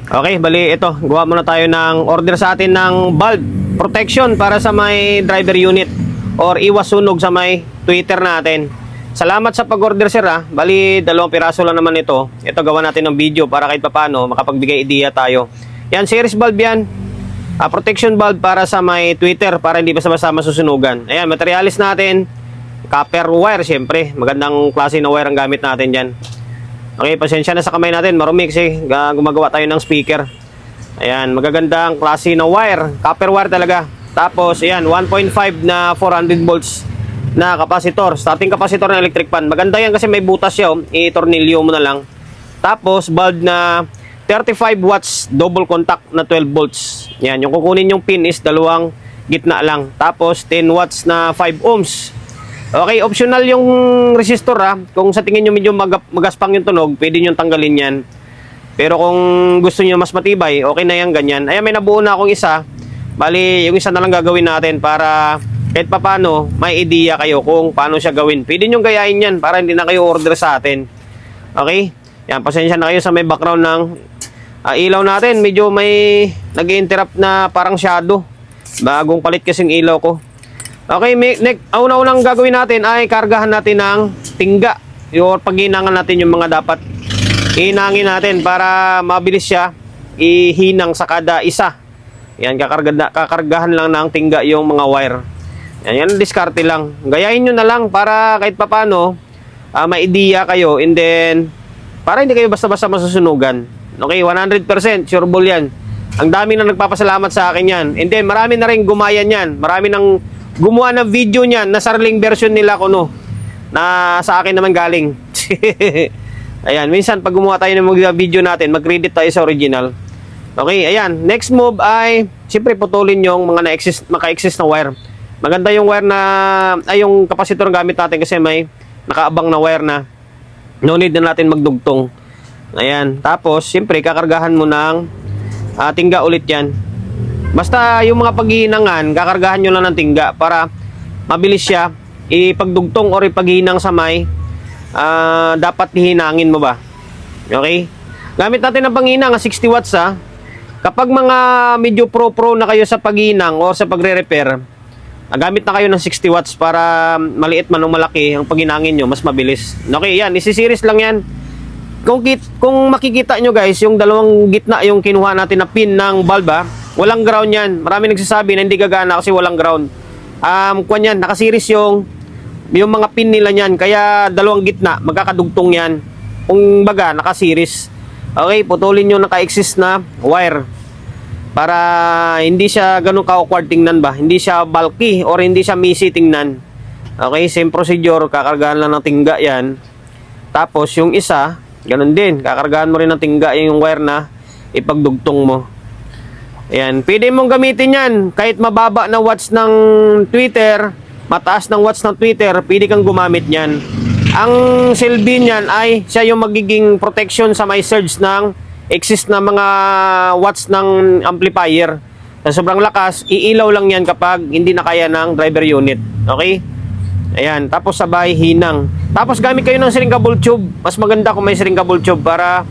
Okay, bali ito, gawa muna tayo ng order sa atin ng bulb protection para sa may driver unit or iwas sunog sa may tweeter natin. Salamat sa pag-order sir ha. Bali, 2 piraso lang naman ito. Ito gawa natin ng video para kahit papaano makapagbigay ideya tayo. Yan, series bulb yan. Protection bulb para sa may tweeter para hindi basta-basta masusunugan. Ayan, materialis natin. Copper wire syempre. Magandang klase ng wire ang gamit natin dyan. Okay, pasensya na sa kamay natin, marumi kasi gumagawa tayo ng speaker. Ayan, magagandang klase ng wire, copper wire talaga. Tapos, ayan, 1.5 na 400 volts na kapasitor, starting kapasitor ng electric fan. Maganda yan kasi may butas siya, i-tornilyo mo na lang. Tapos, bulb na 35 watts, double contact na 12 volts. Ayan, yung kukunin yung pin is dalawang gitna lang. Tapos, 10 watts na 5 ohms. Okay, optional yung resistor ha. Kung sa tingin nyo medyo magaspang yung tunog, pwede nyo tanggalin yan. Pero kung gusto nyo mas matibay, okay na yan ganyan. Ayan, may nabuo na akong isa. Bali, yung isa na lang gagawin natin para kahit papano, may idea kayo kung paano siya gawin. Pwede nyo gayahin yan para hindi na kayo order sa atin. Okay? Yan, pasensya na kayo sa may background ng ilaw natin. Medyo may nag-interrupt na parang shadow. Bagong palit kasing ilaw ko. Okay, una-unang gagawin natin ay kargahan natin ng tingga. Yung paghinangan natin yung mga dapat hinangin natin para mabilis siya ihinang sa kada isa. Yan, kakargahan lang ng tingga yung mga wire. Yan, diskarte lang. Gayahin nyo na lang para kahit papano may idea kayo and then para hindi kayo basta-basta masusunugan. Okay, 100% sure ball yan. Ang dami na nagpapasalamat sa akin yan. And then marami na rin gumayan yan. Marami nang gumawa ng video niyan na sariling version nila kuno na sa akin naman galing. Ayan, minsan pag gumawa tayo ng video natin, mag-credit tayo sa original. Okay, ayan. Next move ay siyempre putulin yung mga maka-exist na wire. Maganda yung wire na yung kapasitor ng gamit natin kasi may nakaabang na wire na no need na natin magdugtong. Ayan, tapos siyempre kakargahan mo ng tingga ulit yan. Basta yung mga paghihinangan, kakargahan nyo lang ng tingga para mabilis siya ipagdugtong or ipaghinang sa may dapat hihinangin mo ba. Okay? Gamit natin ang panghinang 60 watts ha. Kapag mga medyo pro na kayo sa paghinang o sa pagre-repair, gamit na kayo ng 60 watts para maliit man o malaki ang paghinangin nyo, mas mabilis. Okay, yan. Isi-series lang yan. Kung makikita nyo guys, yung dalawang gitna yung kinuha natin na pin ng bulb ha, walang ground yan. Marami nagsasabi na hindi gagana kasi walang ground. Kuwan yan, nakasiris yung mga pin nila niyan. Kaya dalawang gitna, magkakadugtong yan. Kung baga, nakasiris. Okay, putulin yung naka-exist na wire. Para hindi siya ganun ka-awkward tingnan ba. Hindi siya bulky or hindi siya messy tingnan. Okay, same procedure. Kakargahan lang ng tingga yan. Tapos yung isa, ganun din. Kakargahan mo rin ng tingga yung wire na ipagdugtong mo. Ayan, pwede mong gamitin yan kahit mababa na watts ng tweeter, mataas ng watts ng tweeter, pwede kang gumamit niyan. Ang silbi niyan ay siya yung magiging protection sa may surge ng exist na mga watts ng amplifier. Sa sobrang lakas, iilaw lang yan kapag hindi na kaya ng driver unit. Okay? Ayan, tapos sabay hinang. Tapos gamit kayo ng shrinkable tube. Mas maganda kung may shrinkable tube para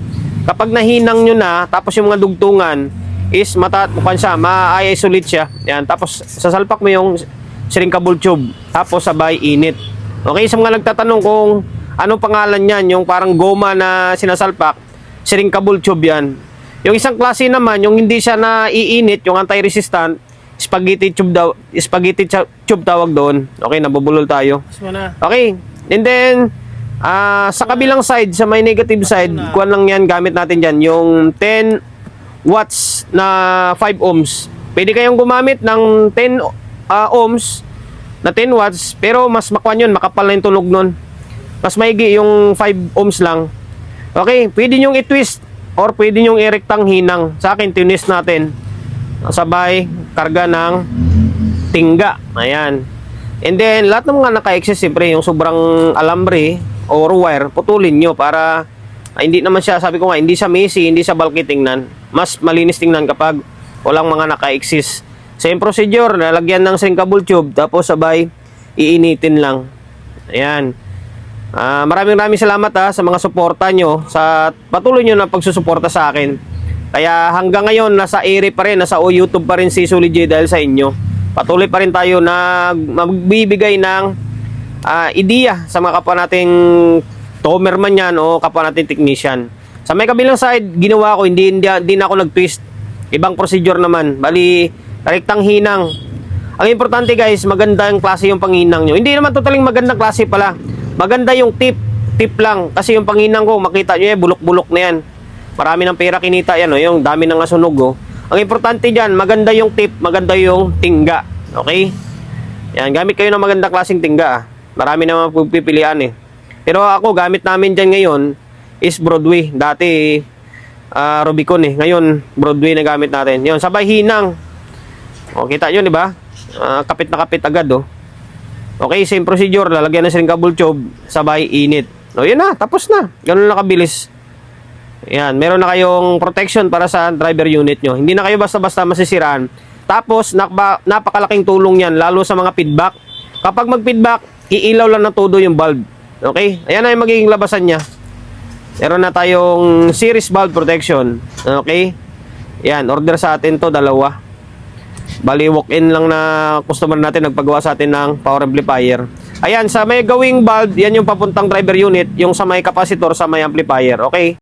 kapag nahinang nyo na, tapos yung mga dugtungan is ma-isolate siya. Yan, tapos sasalpak mo yung shrinkable tube. Tapos sabay init. Okay, sa mga nagtatanong kung anong pangalan niyan, yung parang goma na sinasalpak, shrinkable tube yan. Yung isang klase naman, yung hindi siya naiinit, yung anti-resistant, spaghetti tube tawag doon. Okay, nabubulol tayo. Okay, and then sa kabilang side, sa may negative side, kuwan lang yan, gamit natin dyan, yung 10 watts na 5 ohms. Pwede kayong gumamit ng 10 ohms na 10 watts, pero mas makwan yun, makapal na yung tunog nun. Mas maigi yung 5 ohms lang. Okay, pwede nyong i-twist or pwede nyong i-rectang hinang. Sa akin, twist natin. Sabay, karga ng tingga. Ayan. And then, lahat ng mga naka-excess, siyempre, yung sobrang alambre or wire, putulin nyo para hindi naman siya, sabi ko nga, hindi siya messy, hindi siya bulky tingnan. Mas malinis tingnan kapag walang mga naka-exist. Same procedure, lalagyan ng shrinkable tube, tapos sabay, iinitin lang. Ayan. Maraming salamat sa mga suporta nyo, sa patuloy nyo na pagsusuporta sa akin. Kaya hanggang ngayon, nasa ere pa rin, nasa YouTube pa rin si Solid J dahil sa inyo. Patuloy pa rin tayo na magbibigay ng ideya sa mga kapwa nating tomer man yan o kapwa nating technician. Sa may kabilang side, ginawa ko, hindi na ako nag-twist. Ibang procedure naman. Bali, rektang hinang. Ang importante guys, maganda yung klase yung panghinang nyo. Hindi naman totaling magandang klase pala. Maganda yung tip lang. Kasi yung panghinang ko, makita nyo bulok-bulok na yan. Marami ng pera kinita yan, yung dami ng asunog. Ang importante dyan, maganda yung tip, maganda yung tingga. Okay? Yan, gamit kayo ng magandang klaseng tingga. Marami naman pipilian Pero ako, gamit namin dyan ngayon is Broadway. Dati, Rubicon Ngayon, Broadway na gamit natin. Yun, sabay hinang. O, kita nyo, di ba? Kapit na kapit agad, Okay, same procedure. Lalagyan na siya ng cable tube, sabay init. O, yun na, tapos na. Ganun lang kabilis. Yan, meron na kayong protection para sa driver unit nyo. Hindi na kayo basta-basta masisiraan. Tapos, napakalaking tulong yan, lalo sa mga feedback. Kapag mag-feedback, iilaw lang na todo yung bulb. Okay? Ayan na yung magiging labasan niya. Meron na tayong series valve protection. Okay? Yan, order sa atin to, 2. Bali, walk-in lang na customer natin nagpagawa sa atin ng power amplifier. Ayan, sa may gawing valve, yan yung papuntang driver unit, yung sa may capacitor, sa may amplifier. Okay?